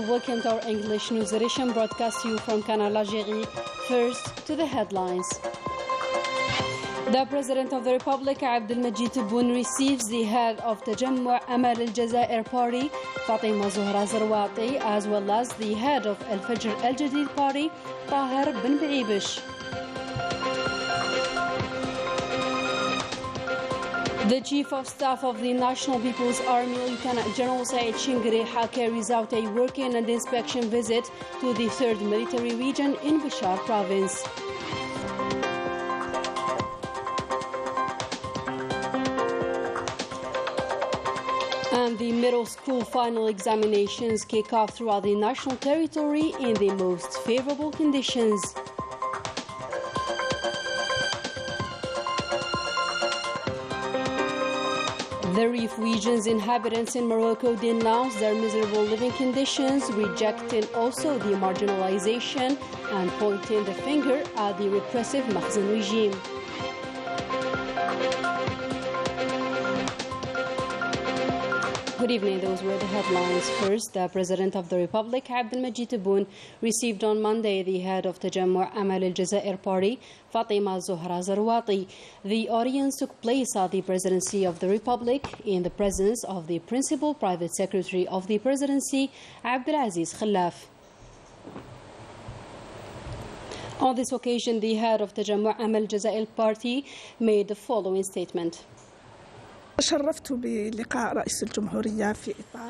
welcome to our English news edition broadcast to you from Canal, Algérie. First, to the headlines. The President of the Republic, Abdelmajid Tebboune, receives the head of Tajammu' Amal al-Jazair Party, Fatima Zohra Zarwati, as well as the head of Al-Fajr al-Jadid Party, Tahir bin Baibish. The Chief of Staff of the National People's Army, Lieutenant General Saeed Shingreha, carries out a working and inspection visit to the 3rd Military Region in Bishar Province. And the middle school final examinations kick off throughout the national territory in the most favorable conditions. The Rif region's inhabitants in Morocco denounced their miserable living conditions, rejecting also the marginalization and pointing the finger at the repressive Makhzen regime. Good evening. Those were the headlines. First, the President of the Republic, Abdelmajid Tebboune, received on Monday the head of Tajammu' Amal al-Jazair Party, Fatima Zohra Zarwati. The audience took place at the Presidency of the Republic in the presence of the Principal Private Secretary of the Presidency, Abdelaziz Khalaf. On this occasion, the head of Tajammu' Amal al-Jazair Party made the following statement. I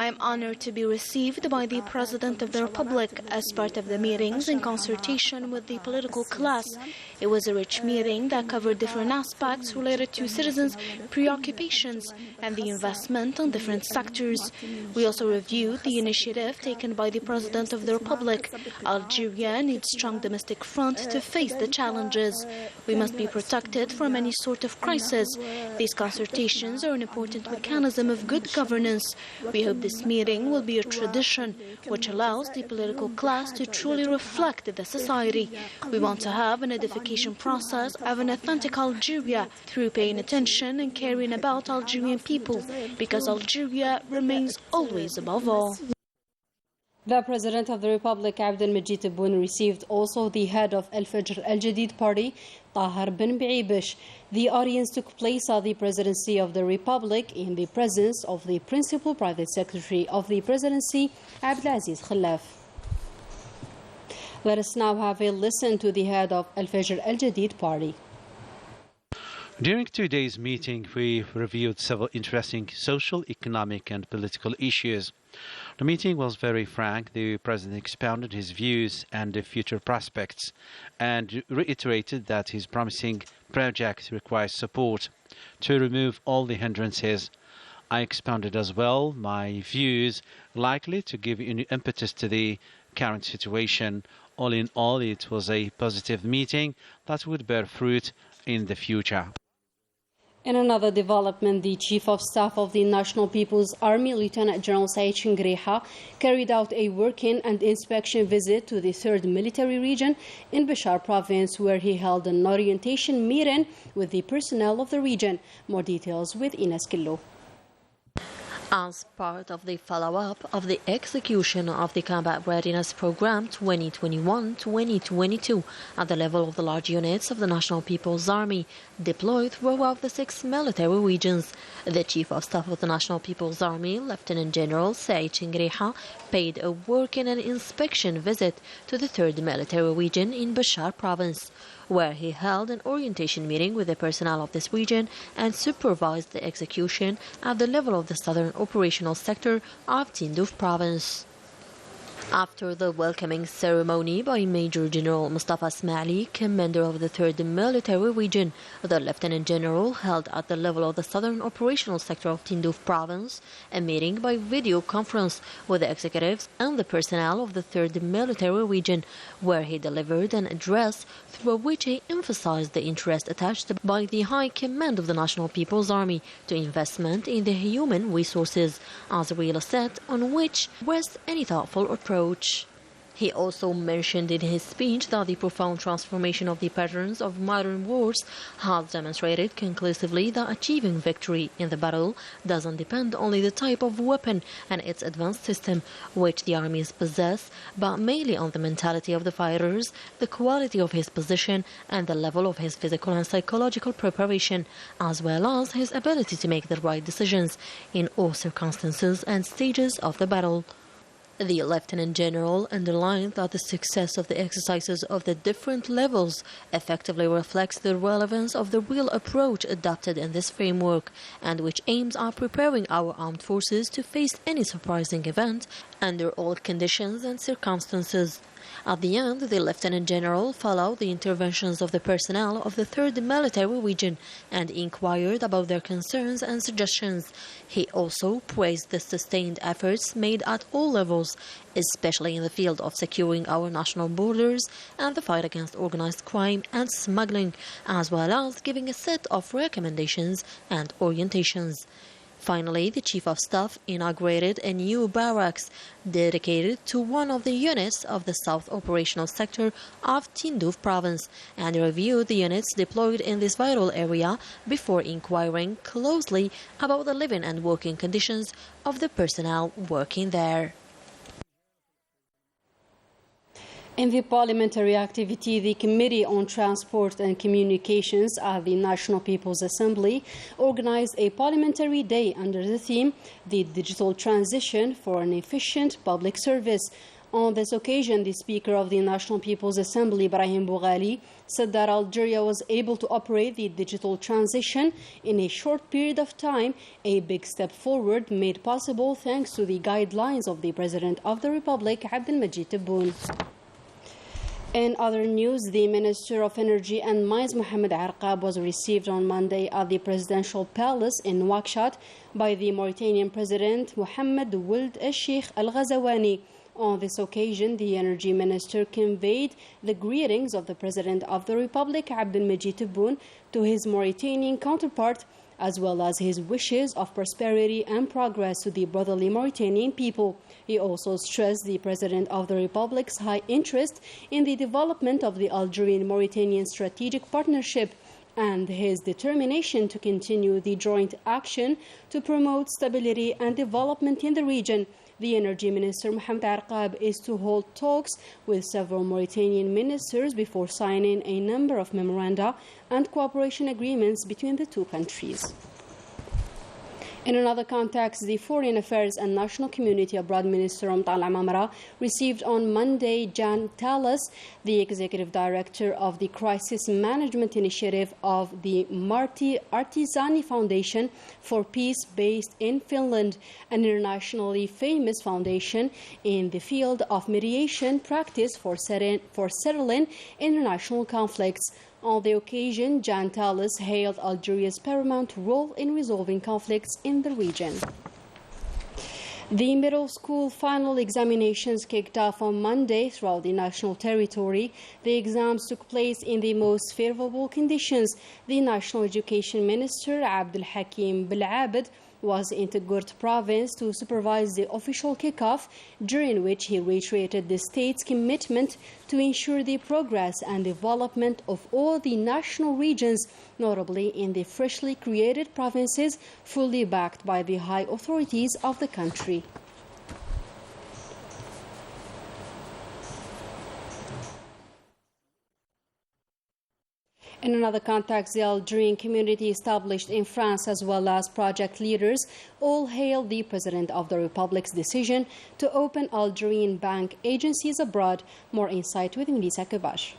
am honored to be received by the President of the Republic as part of the meetings in consultation with the political class. It was a rich meeting that covered different aspects related to citizens' preoccupations and the investment on different sectors. We also reviewed the initiative taken by the President of the Republic. Algeria needs strong domestic front to face the challenges. We must be protected from any sort of crisis. These consultations are an important mechanism of good governance. We hope this meeting will be a tradition which allows the political class to truly reflect the society. We want to have an edification process of an authentic Algeria through paying attention and caring about Algerian people, because Algeria remains always above all. The President of the Republic, Abdelmajid Tebboune, received also the head of Al-Fajr al-Jadid Party, Tahir bin Baibish. The audience took place at the Presidency of the Republic in the presence of the Principal Private Secretary of the Presidency, Abdelaziz Khalaf. Let us now have a listen to the head of Al-Fajr al-Jadid Party. During today's meeting, we reviewed several interesting social, economic and political issues. The meeting was very frank. The President expounded his views and the future prospects and reiterated that his promising project requires support to remove all the hindrances. I expounded as well my views likely to give impetus to the current situation. All in all, it was a positive meeting that would bear fruit in the future. In another development, the Chief of Staff of the National People's Army, Lieutenant General Saeed Shingreha, carried out a working and inspection visit to the 3rd Military Region in Bishar Province, where he held an orientation meeting with the personnel of the region. More details with Ines Killo. As part of the follow-up of the execution of the Combat Readiness Program 2021-2022 at the level of the large units of the National People's Army deployed throughout the 6 military regions, the Chief of Staff of the National People's Army, Lieutenant General Saeed Shingreha, paid a working and inspection visit to the 3rd Military Region in Bishar Province, where he held an orientation meeting with the personnel of this region and supervised the execution at the level of the southern operational sector of Tindouf Province. After the welcoming ceremony by Major General Mustafa Ismaili, commander of the 3rd Military Region, the Lieutenant General held at the level of the southern operational sector of Tindouf Province a meeting by video conference with the executives and the personnel of the 3rd Military Region, where he delivered an address through which he emphasized the interest attached by the High Command of the National People's Army to investment in the human resources as a real asset on which rests any thoughtful approach. He also mentioned in his speech that the profound transformation of the patterns of modern wars has demonstrated conclusively that achieving victory in the battle doesn't depend only the type of weapon and its advanced system which the armies possess, but mainly on the mentality of the fighters, the quality of his position, and the level of his physical and psychological preparation, as well as his ability to make the right decisions in all circumstances and stages of the battle. The Lieutenant General underlined that the success of the exercises of the different levels effectively reflects the relevance of the real approach adopted in this framework, and which aims at preparing our armed forces to face any surprising event under all conditions and circumstances. At the end, the Lieutenant General followed the interventions of the personnel of the 3rd Military Region and inquired about their concerns and suggestions. He also praised the sustained efforts made at all levels, especially in the field of securing our national borders and the fight against organized crime and smuggling, as well as giving a set of recommendations and orientations. Finally, the Chief of Staff inaugurated a new barracks dedicated to one of the units of the South Operational Sector of Tindouf Province and reviewed the units deployed in this vital area before inquiring closely about the living and working conditions of the personnel working there. In the parliamentary activity, the Committee on Transport and Communications at the National People's Assembly organized a parliamentary day under the theme, The Digital Transition for an Efficient Public Service. On this occasion, the Speaker of the National People's Assembly, Brahim Boughali, said that Algeria was able to operate the digital transition in a short period of time, a big step forward made possible thanks to the guidelines of the President of the Republic, Abdelmajid Tebboune. In other news, the Minister of Energy and Mines, Mohamed Arqab, was received on Monday at the Presidential Palace in Nouakchott by the Mauritanian President Mohamed Ould El-Sheikh Al-Ghazawani. On this occasion, the Energy Minister conveyed the greetings of the President of the Republic, Abdelmajid Tebboune, to his Mauritanian counterpart, as well as his wishes of prosperity and progress to the brotherly Mauritanian people. He also stressed the President of the Republic's high interest in the development of the Algerian-Mauritanian strategic partnership and his determination to continue the joint action to promote stability and development in the region. The Energy Minister, Mohamed Arqab, is to hold talks with several Mauritanian ministers before signing a number of memoranda and cooperation agreements between the two countries. In another context, the Foreign Affairs and National Community Abroad Minister Mtal Amamra received on Monday Jan Talas, the Executive Director of the Crisis Management Initiative of the Marti Artisani Foundation for Peace based in Finland, an internationally famous foundation in the field of mediation practice for settling international conflicts. On the occasion, Jan Talas hailed Algeria's paramount role in resolving conflicts in the region. The middle school final examinations kicked off on Monday throughout the national territory. The exams took place in the most favorable conditions. The National Education Minister, Abdel Hakim Belabed, was in Tagurt province to supervise the official kickoff, during which he reiterated the state's commitment to ensure the progress and development of all the national regions, notably in the freshly created provinces, fully backed by the high authorities of the country. In another context, the Algerian community established in France, as well as project leaders, all hailed the President of the Republic's decision to open Algerian bank agencies abroad. More insight with Melissa Kebash.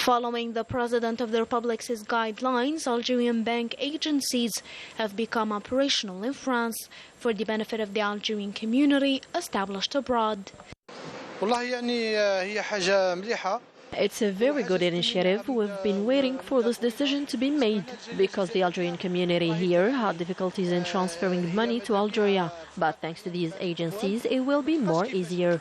Following the President of the Republic's guidelines, Algerian bank agencies have become operational in France for the benefit of the Algerian community established abroad. It's a very good initiative. We've been waiting for this decision to be made because the Algerian community here had difficulties in transferring money to Algeria. But thanks to these agencies, it will be more easier.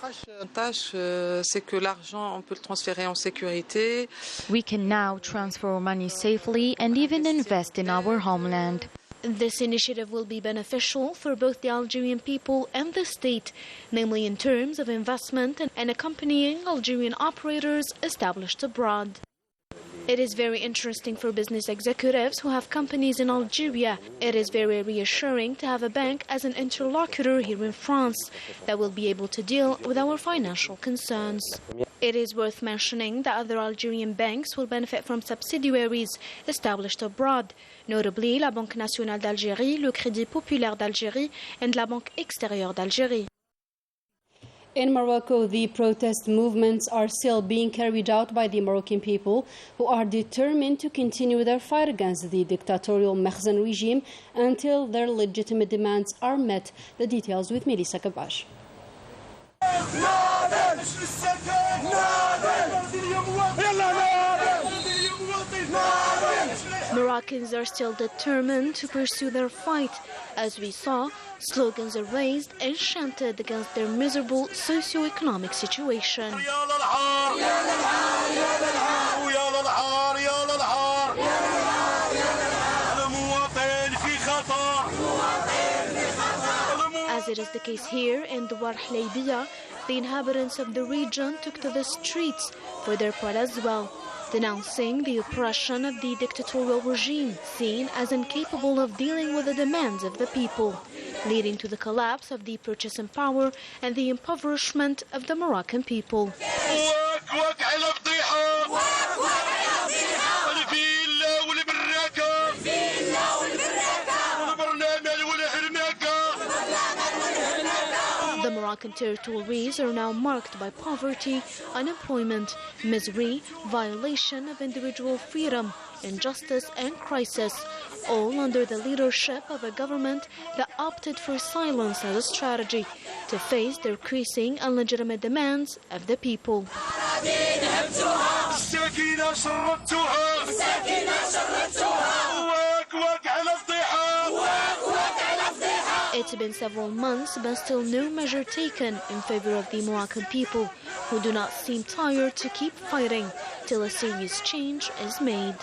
We can now transfer money safely and even invest in our homeland. This initiative will be beneficial for both the Algerian people and the state, namely in terms of investment and accompanying Algerian operators established abroad. It is very interesting for business executives who have companies in Algeria. It is very reassuring to have a bank as an interlocutor here in France that will be able to deal with our financial concerns. It is worth mentioning that other Algerian banks will benefit from subsidiaries established abroad, notably la Banque Nationale d'Algérie, le Crédit Populaire d'Algérie, and la Banque Extérieure d'Algérie. In Morocco, the protest movements are still being carried out by the Moroccan people, who are determined to continue their fight against the dictatorial Makhzen regime until their legitimate demands are met. The details with Melissa Kabash. Moroccans are still determined to pursue their fight. As we saw, slogans are raised and chanted against their miserable socio-economic situation. As it is the case here in Douar Hlaybiya, the inhabitants of the region took to the streets for their part as well, denouncing the oppression of the dictatorial regime, seen as incapable of dealing with the demands of the people, leading to the collapse of the purchasing power and the impoverishment of the Moroccan people. The Moroccan territories are now marked by poverty, unemployment, misery, violation of individual freedom, injustice and crisis, all under the leadership of a government that opted for silence as a strategy to face the increasing and legitimate demands of the people. It's been several months, but still no measure taken in favor of the Moroccan people, who do not seem tired to keep fighting till a serious change is made.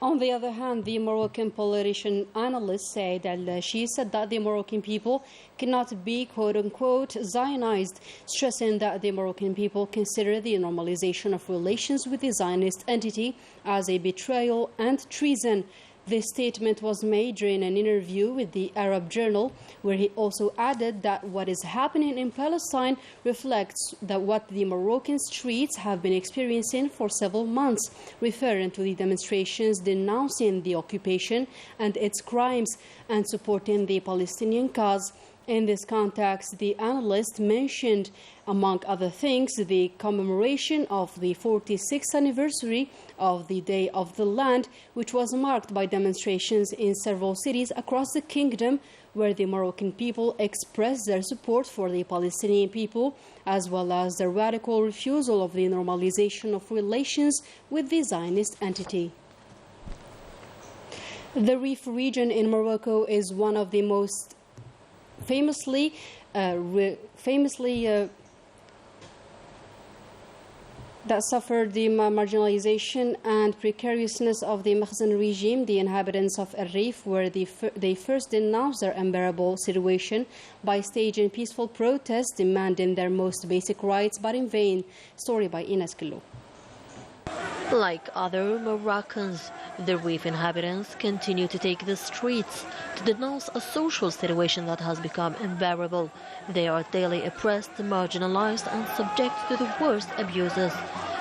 On the other hand, the Moroccan politician analyst Said Al-Lashi said that the Moroccan people cannot be quote-unquote Zionized, stressing that the Moroccan people consider the normalization of relations with the Zionist entity as a betrayal and treason. This statement was made during an interview with the Arab Journal, where he also added that what is happening in Palestine reflects that what the Moroccan streets have been experiencing for several months, referring to the demonstrations denouncing the occupation and its crimes and supporting the Palestinian cause. In this context, the analyst mentioned, among other things, the commemoration of the 46th anniversary of the Day of the Land, which was marked by demonstrations in several cities across the kingdom, where the Moroccan people expressed their support for the Palestinian people, as well as the radical refusal of the normalization of relations with the Zionist entity. The Rif region in Morocco is one of the most famously that suffered the marginalization and precariousness of the Makhzen regime. The inhabitants of Rif, where they first denounced their unbearable situation by staging peaceful protests demanding their most basic rights, but in vain. Story by Ines Kilo. Like other Moroccans, the Rif inhabitants continue to take the streets to denounce a social situation that has become unbearable. They are daily oppressed, marginalized, and subject to the worst abuses.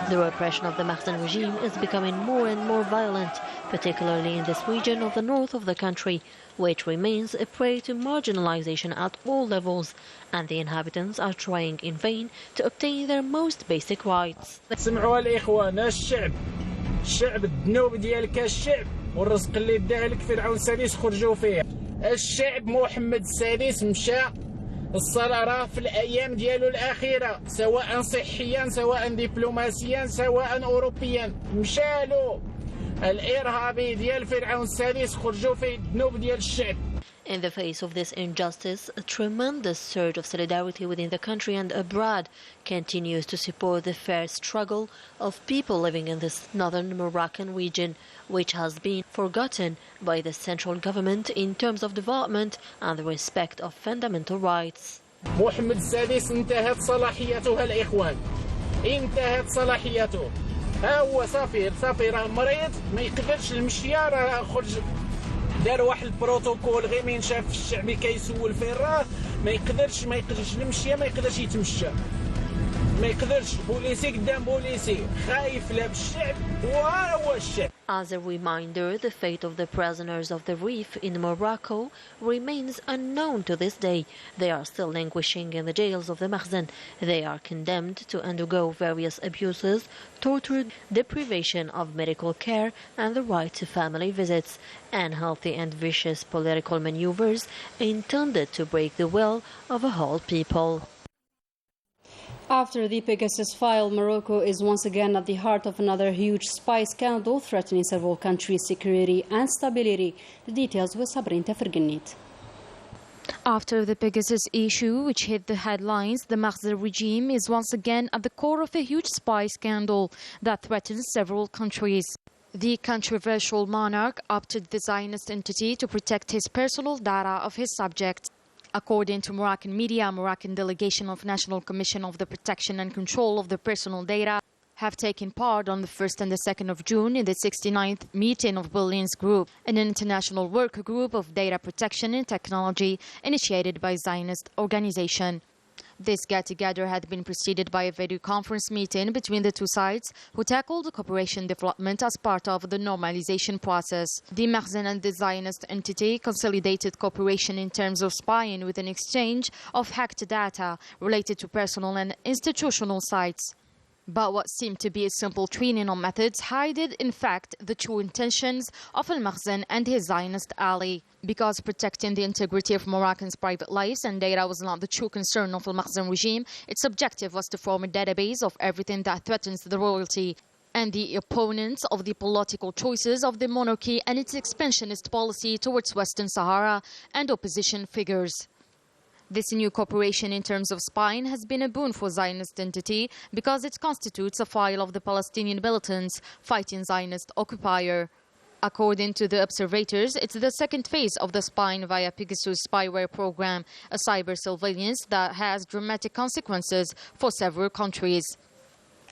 The repression of the Makhzen regime is becoming more and more violent, particularly in this region of the north of the country, which remains a prey to marginalization at all levels, and the inhabitants are trying in vain to obtain their most basic rights. سمعوا الإخوان، الشعب الذنوب ديالك الشعب والرزق اللي اداه لك فرعون السادس خرجوا فيه. الشعب محمد السادس مشى الصلاة راه في الأيام ديالو الأخيرة، سواء صحيا سواء دبلوماسيا سواء أوروبيا، مشالو الإرهابي ديال فرعون السادس خرجوا فيه الذنوب ديال الشعب. In the face of this injustice, a tremendous surge of solidarity within the country and abroad continues to support the fair struggle of people living in this northern Moroccan region, which has been forgotten by the central government in terms of development and the respect of fundamental rights. محمد السادس انتهت صلاحيته الإخوان، انتهت صلاحيته. ها هو صافي راه مريض ما يقدرش المشيه، راه خرج دار واحد البروتوكول غير من شاف الشعبي كيسول فين راه ما يقدرش المشيه، ما يقدرش يتمشى، ما يقدرش بوليسي قدام بوليسي، خايف لا بالشعب وها هو الشعب. As a reminder, the fate of the prisoners of the reef in Morocco remains unknown to this day. They are still languishing in the jails of the Makhzen. They are condemned to undergo various abuses, torture, deprivation of medical care, and the right to family visits, unhealthy and vicious political maneuvers intended to break the will of a whole people. After the Pegasus file, Morocco is once again at the heart of another huge spy scandal threatening several countries' security and stability. The details with Sabrin Taferganit. After the Pegasus issue, which hit the headlines, the Makhzen regime is once again at the core of a huge spy scandal that threatens several countries. The controversial monarch opted the Zionist entity to protect his personal data of his subjects. According to Moroccan media, a Moroccan delegation of National Commission of the Protection and Control of the Personal Data have taken part on the 1st and the 2nd of June in the 69th meeting of Berlin's group, an international work group of data protection and technology initiated by Zionist organization. This get-together had been preceded by a video conference meeting between the two sides who tackled cooperation development as part of the normalization process. The Makhzen and the Zionist entity consolidated cooperation in terms of spying with an exchange of hacked data related to personal and institutional sites. But what seemed to be a simple training on methods hid, in fact, the true intentions of Al-Makhzen and his Zionist ally. Because protecting the integrity of Moroccans' private lives and data was not the true concern of Al-Makhzen regime, its objective was to form a database of everything that threatens the royalty and the opponents of the political choices of the monarchy and its expansionist policy towards Western Sahara and opposition figures. This new cooperation in terms of spying has been a boon for Zionist entity because it constitutes a file of the Palestinian militants fighting Zionist occupier. According to the observators, it's the second phase of the spying via Pegasus spyware program, a cyber surveillance that has dramatic consequences for several countries.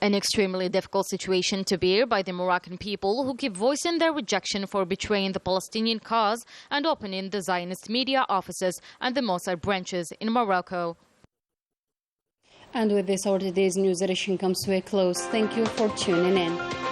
An extremely difficult situation to bear by the Moroccan people who keep voicing their rejection for betraying the Palestinian cause and opening the Zionist media offices and the Mossad branches in Morocco. And with this, our today's news edition comes to a close. Thank you for tuning in.